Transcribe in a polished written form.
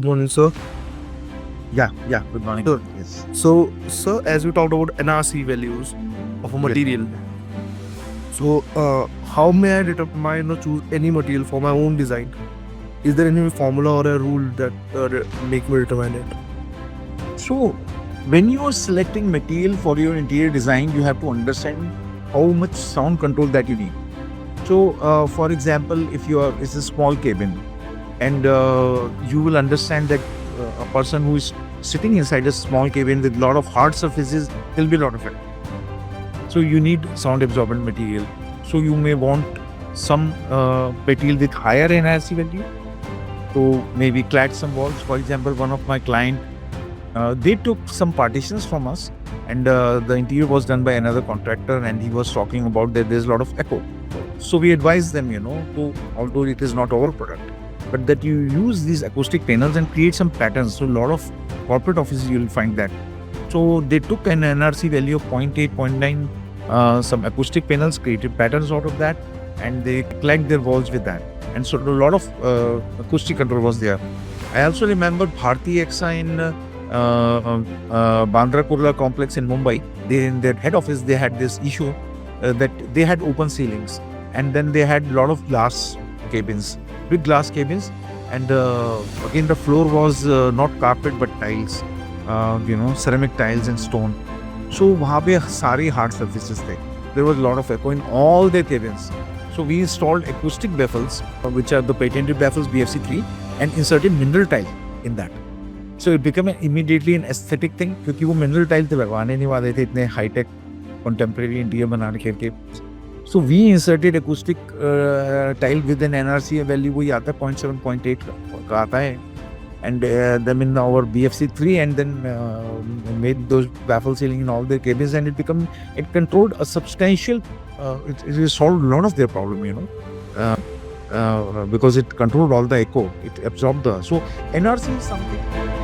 Good morning, sir. Yeah, good morning. Sure. Yes. So, sir, as we talked about NRC values of a material, so how may I determine or choose any material for my own design? Is there any formula or a rule that make me determine it? So, when you are selecting material for your interior design, you have to understand how much sound control that you need. So, for example, if it's a small cabin, and you will understand that a person who is sitting inside a small cabin with a lot of hard surfaces, there will be a lot of it. So you need sound absorbent material. So you may want some material with higher NRC value. So maybe clad some walls. For example, one of my client, they took some partitions from us, and the interior was done by another contractor, and he was talking about that there's a lot of echo. So we advised them, although it is not our product, but that you use these acoustic panels and create some patterns. So a lot of corporate offices, you'll find that. So they took an NRC value of 0.8, 0.9, some acoustic panels, created patterns out of that, and they clad their walls with that. And so a lot of acoustic control was there. I also remember Bharti Exa in Bandra Kurla complex in Mumbai. In their head office, they had this issue that they had open ceilings, and then they had a lot of glass cabins, big glass cabins, and again the floor was not carpet but tiles, ceramic tiles and stone. So वहाँ पे सारी hard surfaces थे. There was a lot of echo in all their cabins. So we installed acoustic baffles, which are the patented baffles BFC3, and inserted mineral tile in that. So it became immediately an aesthetic thing, क्योंकि वो mineral tile थे लगवाने नहीं वाले थे इतने high tech contemporary interior बनाने के. So we inserted acoustic tile with an NRC value वही आता है 0.7, 0.8 का आता है, and them in our BFC3, and then made those baffle ceiling in all their cabins, and it controlled a substantial, it solved a lot of their problem, because it controlled all the echo, it absorbed so NRC is something.